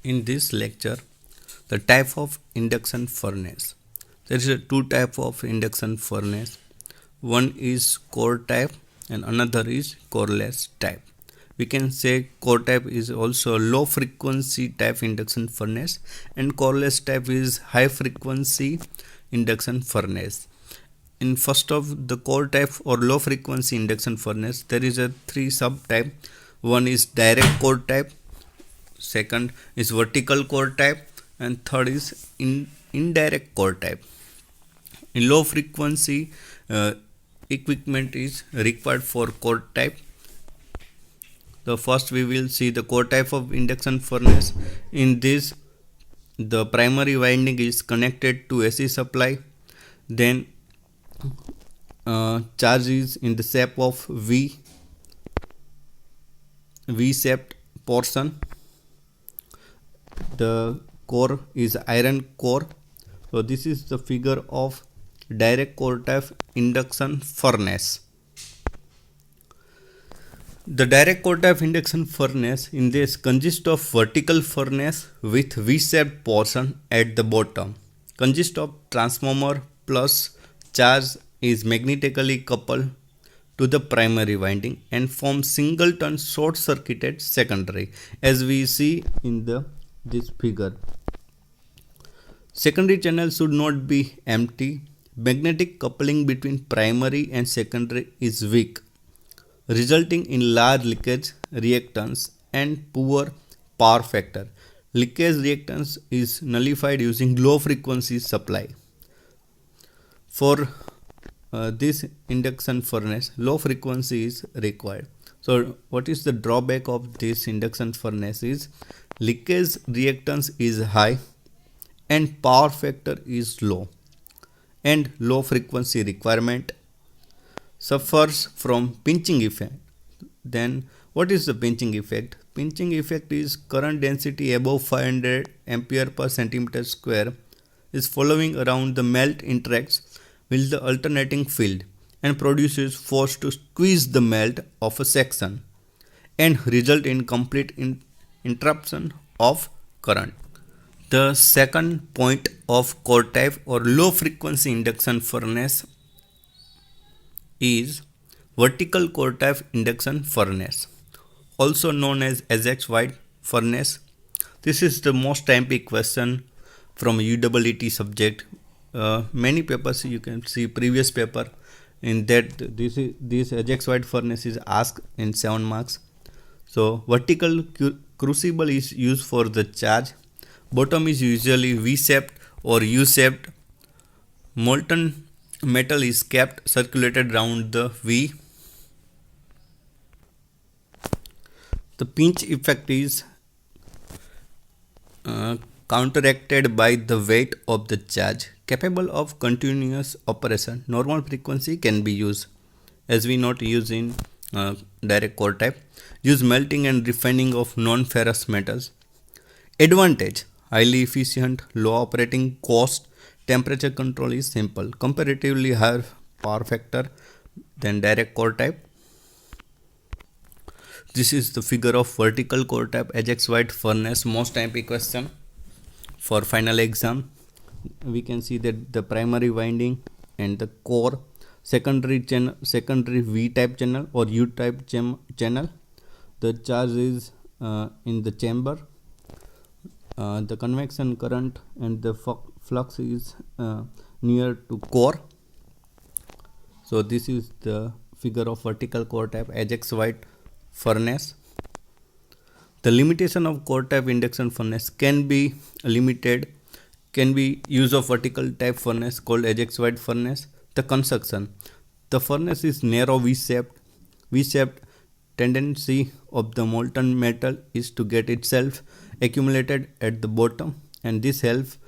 In this lecture, the type of induction furnace. There is a two type of induction furnace. One is core type and another is coreless type. We can say core type is also a low frequency type induction furnace and coreless type is high frequency induction furnace. In first of the core type or low frequency induction furnace, there is a three subtype. One is direct core type, second is vertical core type, and third is indirect core type. In low frequency equipment is required for core type. The first we will see the core type of induction furnace. In this, the primary winding is connected to AC supply. Then charge is in the shape of V-shaped portion. The core is iron core. So this is the figure of direct core type induction furnace. The direct core type induction furnace in this consists of vertical furnace with V-shaped portion at the bottom. Consists of transformer plus charge is magnetically coupled to the primary winding and forms singleton short circuited secondary, as we see in this figure. Secondary channel should not be empty. Magnetic coupling between primary and secondary is weak, resulting in large leakage reactance and poor power factor. Leakage reactance is nullified using low frequency supply. For this induction furnace, low frequency is required. So what is the drawback of this induction furnace is leakage reactance is high and power factor is low, and low frequency requirement. Suffers from pinching effect. Then what is the pinching effect? Pinching effect is current density above 500 ampere per centimeter square is following around the melt interacts with the alternating field and produces force to squeeze the melt of a section and result in complete interruption of current. The second point of core type or low frequency induction furnace is vertical core type induction furnace, also known as Ajax White furnace. This is the most timely question from UEET subject. Many papers you can see previous paper in that this Ajax White furnace is asked in 7 marks. So vertical crucible is used for the charge. Bottom is usually V-shaped or U-shaped. Molten metal is kept circulated round the V. The pinch effect is counteracted by the weight of the charge. Capable of continuous operation, normal frequency can be used, as we not use in direct core type. Use melting and refining of non-ferrous metals. Advantage: highly efficient, low operating cost, temperature control is simple, comparatively higher power factor than direct core type. This is the figure of vertical core type Ajax White furnace, most timely question for final exam. We can see that the primary winding and the core, secondary V type channel or U type channel. The charge is in the chamber. The convection current and the flux is near to core. So this is the figure of vertical core type Ajax White furnace. The limitation of core type induction furnace can be use of vertical type furnace called Ajax White furnace. The construction: the furnace is narrow V-shaped. Tendency of the molten metal is to get itself accumulated at the bottom, and this helps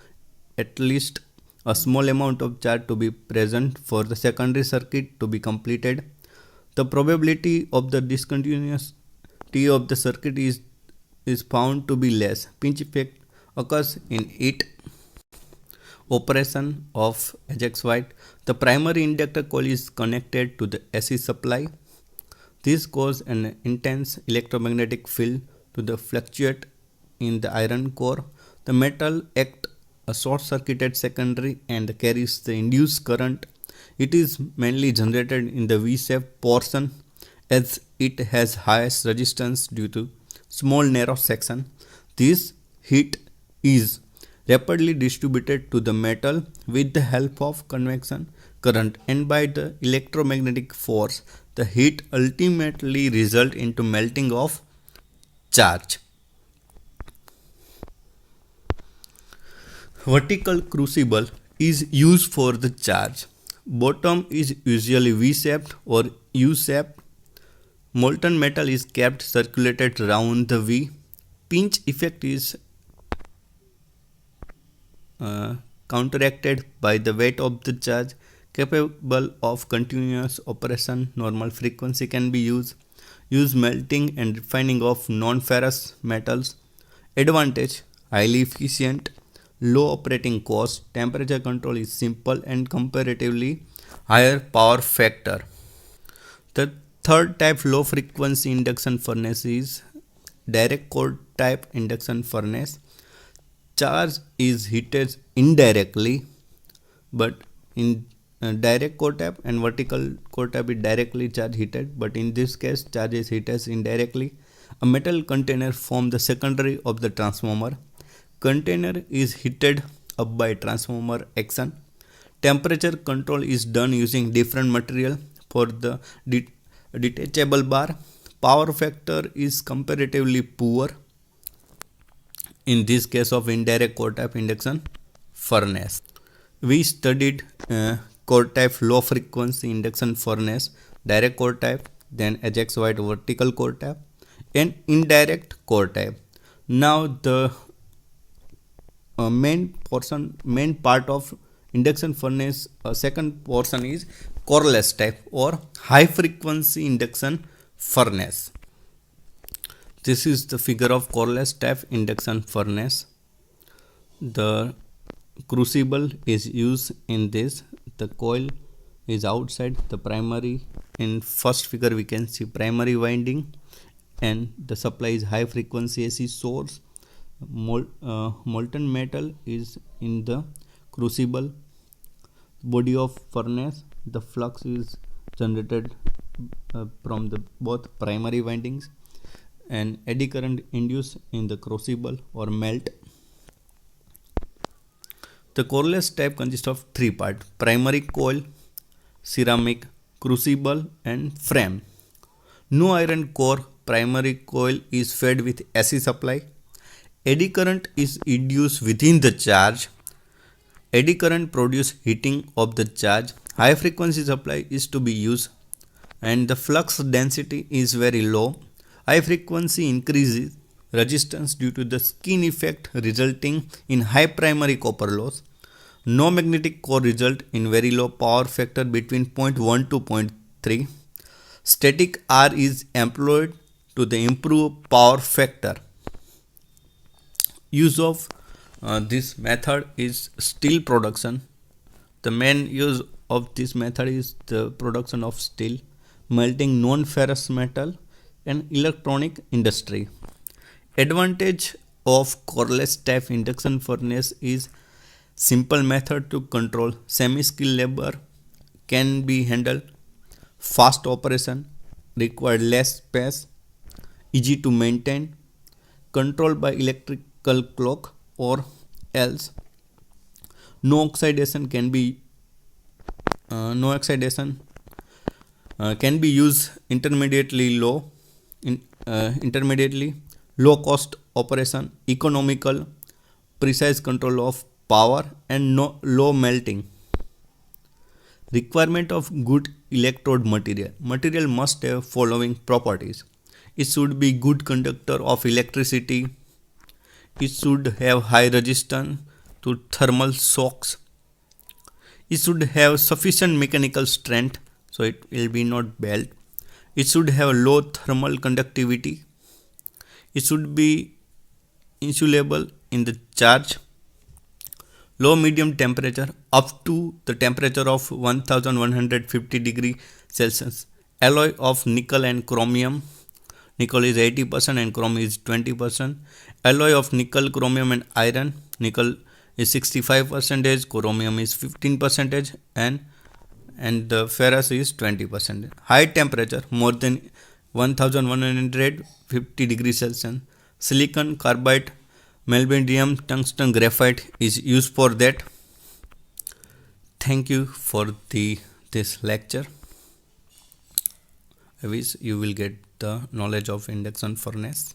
at least a small amount of charge to be present for the secondary circuit to be completed. The probability of the discontinuity of the circuit is found to be less. Pinch effect occurs in it. Operation of Ajax White: the primary inductor coil is connected to the AC supply. This causes an intense electromagnetic field to the fluctuate in the iron core. The metal act a short-circuited secondary and carries the induced current. It is mainly generated in the V-shaped portion as it has highest resistance due to small narrow section. This heat is rapidly distributed to the metal with the help of convection current, and by the electromagnetic force the heat ultimately result into melting of charge. Vertical crucible is used for the charge. Bottom is usually V-shaped or U-shaped. Molten metal is kept circulated around the V. Pinch effect is counteracted by the weight of the charge. Capable of continuous operation, normal frequency can be used. Use melting and refining of non-ferrous metals. Advantage: highly efficient, low operating cost, temperature control is simple, and comparatively higher power factor. The third type low frequency induction furnace is direct core type induction furnace. Charge is heated indirectly, but in direct core tap and vertical core tap is directly charge heated, but in this case charge is heated indirectly. A metal container forms the secondary of the transformer. Container is heated up by transformer action. Temperature control is done using different material for the detachable bar. Power factor is comparatively poor in this case of indirect core type induction furnace. We studied core type low frequency induction furnace, direct core type, then Ajax White vertical core type, and indirect core type. Now the main part of induction furnace, second portion is coreless type or high frequency induction furnace. This is the figure of coreless type induction furnace. The crucible is used in this. The coil is outside the primary. In first figure we can see primary winding, and the supply is high frequency AC source. Molten metal is in the crucible. Body of furnace, the flux is generated from the both primary windings, and eddy current induced in the crucible or melt. The coreless type consists of three parts: primary coil, ceramic, crucible, and frame. No iron core, primary coil is fed with AC supply. Eddy current is induced within the charge. Eddy current produces heating of the charge. High frequency supply is to be used, and the flux density is very low. High frequency increases resistance due to the skin effect, resulting in high primary copper loss. No magnetic core result in very low power factor between 0.1 to 0.3. Static R is employed to the improve power factor. Use of this method is steel production. The main use of this method is the production of steel, melting non-ferrous metal, and electronic industry. Advantage of coreless type induction furnace is simple method to control. Semi-skilled labor can be handled. Fast operation, require less space, easy to maintain, controlled by electrical clock or else. No oxidation can be used intermediately low cost operation, economical, precise control of power, and low melting. Requirement of good electrode material. Material must have following properties: it should be good conductor of electricity, it should have high resistance to thermal shocks, it should have sufficient mechanical strength, so it will be not belt, it should have low thermal conductivity, it should be insulable in the charge, low medium temperature up to the temperature of 1150 degree Celsius, alloy of nickel and chromium, nickel is 80% and chrome is 20%. Alloy of nickel, chromium and iron, nickel is 65%, chromium is 15%, and the ferrous is 20%. High temperature more than 1150 degrees Celsius. Silicon carbide, molybdenum, tungsten, graphite is used for that. Thank you for this lecture. I wish you will get the knowledge of induction furnace.